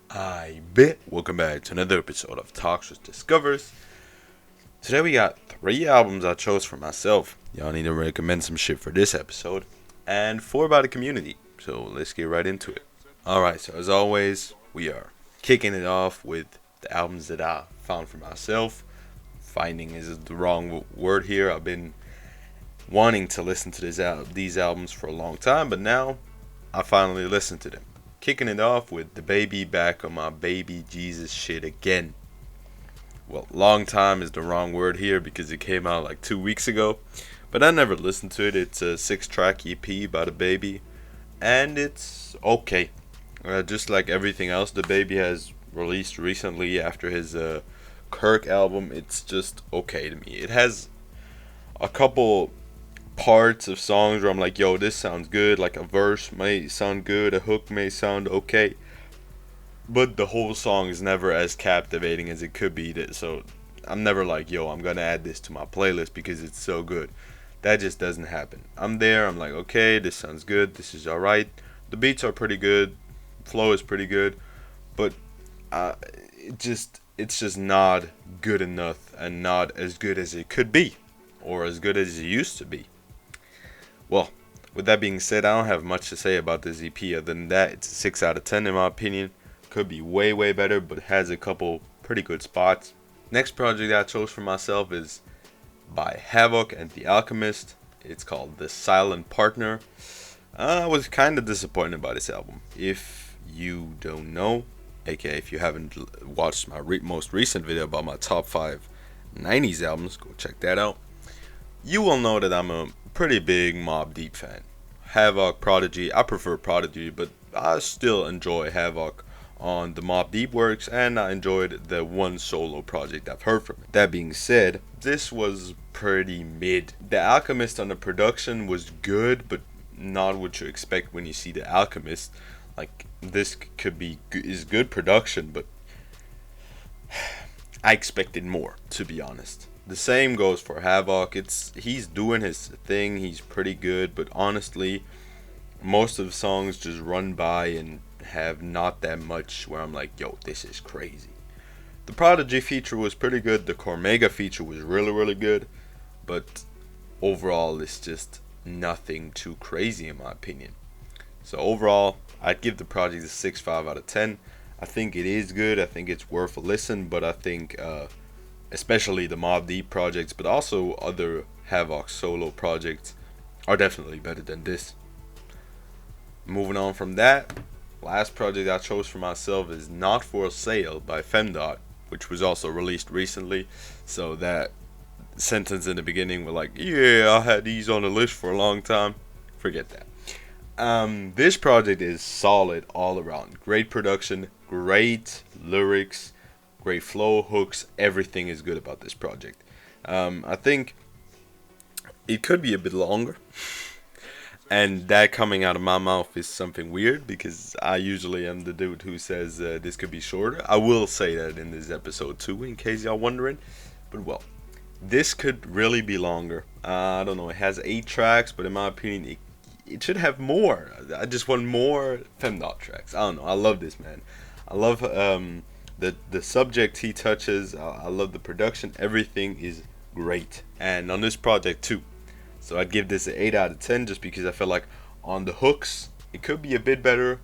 I bet. Welcome back to another episode of Toxiris Discovers. Today we got 3 albums I chose for myself. Y'all need to recommend some shit for this episode. And 4 by the community. So let's get right into it. Alright, so as always, we are kicking it off with the albums that I found for myself. Finding is the wrong word here. I've been wanting to listen to these albums for a long time, but now I finally listened to them. Kicking it off with DaBaby back on my baby Jesus shit again. Well, long time is the wrong word here because it came out like 2 weeks ago, but I never listened to it. It's a 6-track EP by DaBaby, and it's okay. Just like everything else DaBaby has released recently after his Kirk album, it's just okay to me. It has a couple parts of songs where I'm like, yo, this sounds good. Like a verse may sound good, a hook may sound okay, but the whole song is never as captivating as it could be. So I'm never like, yo, I'm gonna add this to my playlist because it's so good. That just doesn't happen. I'm there, I'm like, okay, this sounds good, this is alright. The beats are pretty good, flow is pretty good, but it's just not good enough and not as good as it could be or as good as it used to be. Well, with that being said, I don't have much to say about this EP other than that it's a 6 out of 10 in my opinion. Could be way better, but has a couple pretty good spots. Next project I chose for myself is by Havoc and The Alchemist. It's called The Silent Partner. I was kind of disappointed by this album. If you don't know, aka if you haven't watched my most recent video about my top 5 90s albums, go check that out. You will know that I'm a pretty big Mobb Deep fan. Havoc, Prodigy, I prefer Prodigy, but I still enjoy Havoc on the Mobb Deep works, and I enjoyed the one solo project I've heard from it. That being said, this was pretty mid. The Alchemist on the production was good, but not what you expect when you see The Alchemist. Like, this is good production, but I expected more, to be honest. The same goes for Havoc. He's doing his thing. He's pretty good, but honestly, most of the songs just run by and have not that much where I'm like, yo, this is crazy. The Prodigy feature was pretty good. The Cormega feature was really good, but overall, it's just nothing too crazy in my opinion. So overall, I'd give the project a 6.5 out of 10. I think it is good. I think it's worth a listen, but I think especially the Mobb Deep projects, but also other Havoc solo projects are definitely better than this. Moving on from that, last project I chose for myself is Not For Sale by femdot, which was also released recently. So that sentence in the beginning was like, yeah, I had these on the list for a long time. Forget that. This project is solid all around. Great production, great lyrics, great flow, hooks, everything is good about this project. I think it could be a bit longer, and that coming out of my mouth is something weird because I usually am the dude who says this could be shorter. I will say that in this episode too, in case y'all wondering. But well, this could really be longer. I don't know, it has 8 tracks, but in my opinion, it should have more. I just want more femdot tracks. I don't know, I love this, man. I love the subject he touches. I love the production. Everything is great, and on this project too. So I'd give this an 8 out of 10 just because I feel like on the hooks it could be a bit better.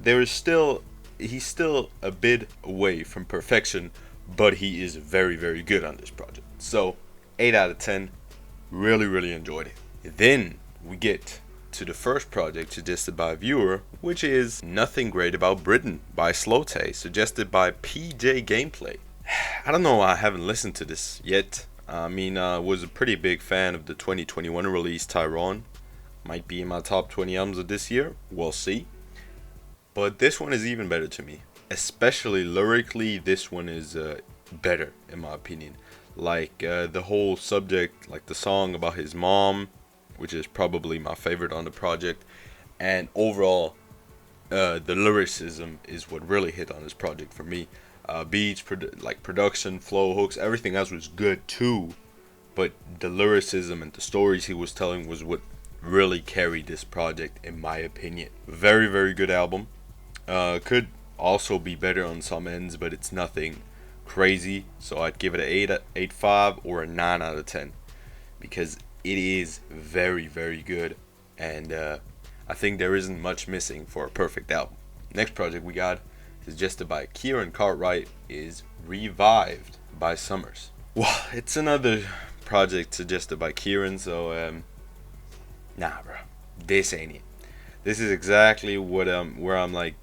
He's still a bit away from perfection, but he is very good on this project. So 8 out of 10. Really enjoyed it. Then we get to the first project suggested by a viewer, which is Nothing Great About Britain by Slowthai, suggested by PJ Gameplay. I don't know why I haven't listened to this yet. I mean, I was a pretty big fan of the 2021 release Tyrone. Might be in my top 20 albums of this year. We'll see. But this one is even better to me. Especially lyrically, this one is better in my opinion. Like the whole subject, like the song about his mom, which is probably my favorite on the project, and overall the lyricism is what really hit on this project for me. Beats, production, flow, hooks, everything else was good too, but the lyricism and the stories he was telling was what really carried this project in my opinion. Very good album. Could also be better on some ends, but it's nothing crazy. So I'd give it an 8.5 or a 9 out of 10 because it is very, very good, and I think there isn't much missing for a perfect album. Next project we got, suggested by Kieran Cartwright, is Revived by Summrs. Well, it's another project suggested by Kieran, so nah, bro, this ain't it. This is exactly what where I'm like,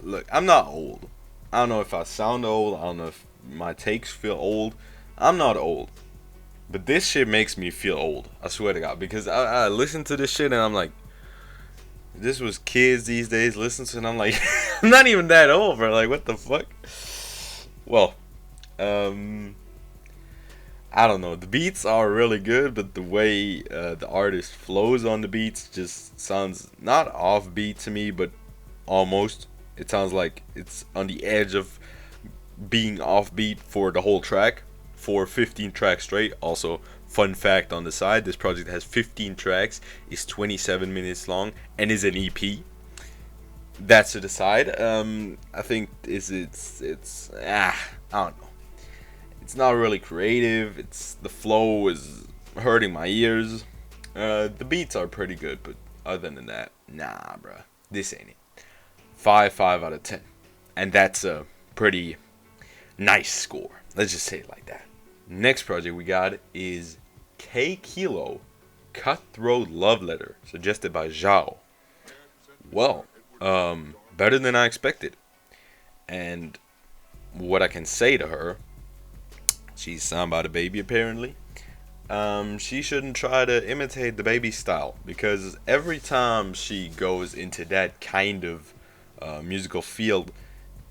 look, I'm not old. I don't know if I sound old. I don't know if my takes feel old. I'm not old, but this shit makes me feel old. I swear to God, because I listen to this shit and I'm like, this was kids these days listen to it, and I'm like, I'm not even that old, bro. Like, what the fuck? Well, I don't know. The beats are really good, but the way the artist flows on the beats just sounds not offbeat to me, but almost. It sounds like it's on the edge of being offbeat for the whole track, for 15 tracks straight. Also, fun fact on the side, this project has 15 tracks, is 27 minutes long, and is an EP. That's to the side. I think it's I don't know. It's not really creative. The flow is hurting my ears. The beats are pretty good, but other than that, nah, bruh. This ain't it. 5 out of 10. And that's a pretty nice score. Let's just say it like that. Next project we got is KayyKilo, Cutthroat Love Letter, suggested by Zhao. Well, better than I expected. And what I can say to her, she's signed by DaBaby apparently. She shouldn't try to imitate DaBaby style, because every time she goes into that kind of musical field,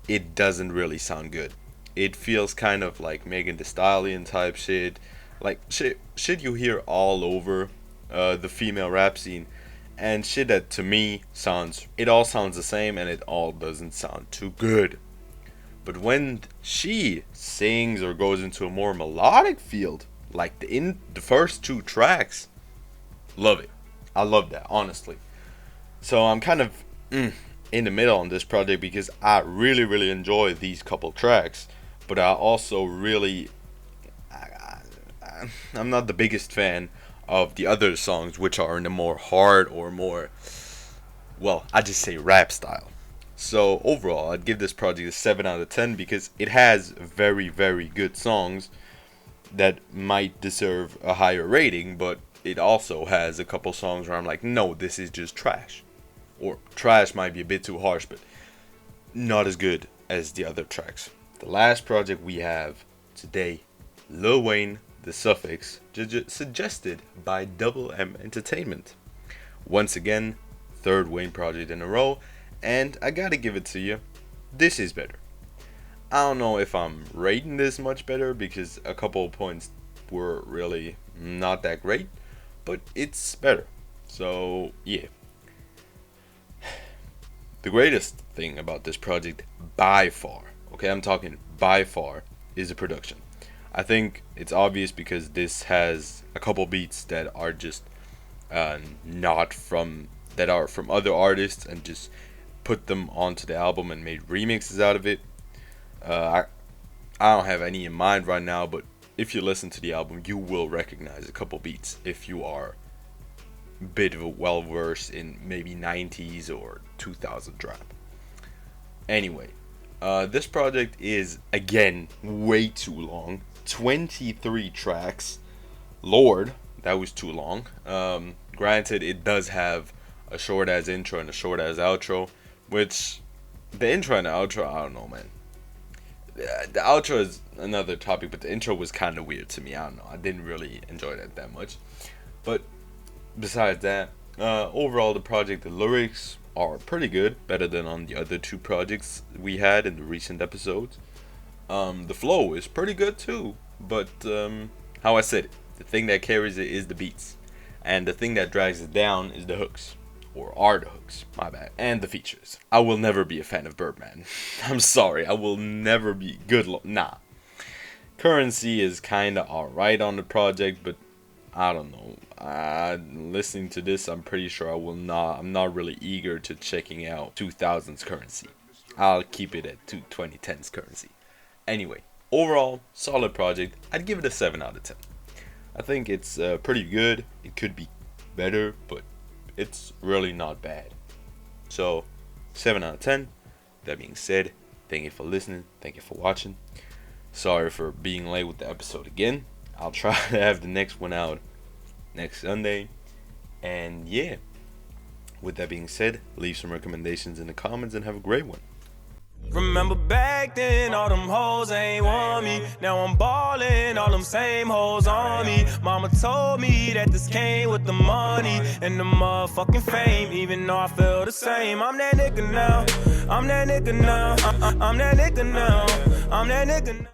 it doesn't really sound good. It feels kind of like Megan Thee Stallion type shit, like shit you hear all over the female rap scene, and shit that to me it all sounds the same, and it all doesn't sound too good. But when she sings or goes into a more melodic field, like in the first 2 tracks, love it. I love that, honestly. So I'm kind of in the middle on this project, because I really, really enjoy these couple tracks, but I also really, I'm not the biggest fan of the other songs, which are in a more hard or more, well, I just say rap style. So overall, I'd give this project a 7 out of 10 because it has very, very good songs that might deserve a higher rating, but it also has a couple songs where I'm like, no, this is just trash. Or trash might be a bit too harsh, but not as good as the other tracks. The last project we have today, Lil Wayne, The Suffix, suggested by Double M Entertainment. Once again, 3rd Wayne project in a row, and I gotta give it to you, this is better. I don't know if I'm rating this much better, because a couple of points were really not that great, but it's better. So yeah. The greatest thing about this project, by far, okay, I'm talking by far, is the production. I think it's obvious because this has a couple beats that are just that are from other artists, and just put them onto the album and made remixes out of it. I don't have any in mind right now, but if you listen to the album, you will recognize a couple beats if you are a bit of a well-versed in maybe 90s or 2000 rap. Anyway, this project is, again, way too long. 23 tracks. Lord, that was too long. Granted, it does have a short-ass intro and a short-ass outro, which, the intro and the outro, I don't know, man. The outro is another topic, but the intro was kind of weird to me. I don't know. I didn't really enjoy that much. But besides that, overall, the project, the lyrics are pretty good. Better than on the other 2 projects we had in the recent episodes. The flow is pretty good too. But how I said it, the thing that carries it is the beats. And the thing that drags it down is the hooks. Or are the hooks, my bad. And the features. I will never be a fan of Birdman. I'm sorry, I will never be nah. Currency is kinda alright on the project, but I don't know. Listening to this, I'm pretty sure I'm not really eager to checking out 2000's Currency. I'll keep it at 2010's currency. Anyway, overall, solid project. I'd give it a 7 out of 10. I think it's pretty good. It could be better, but it's really not bad. So, 7 out of 10. That being said, thank you for listening. Thank you for watching. Sorry for being late with the episode again. I'll try to have the next one out next Sunday. And yeah, with that being said, leave some recommendations in the comments and have a great one. Remember back then, all them hoes ain't want me. Now I'm ballin', all them same hoes on me. Mama told me that this came with the money and the motherfucking fame. Even though I feel the same, I'm that nigga now. I'm that nigga now. I'm that nigga now. I'm that nigga now.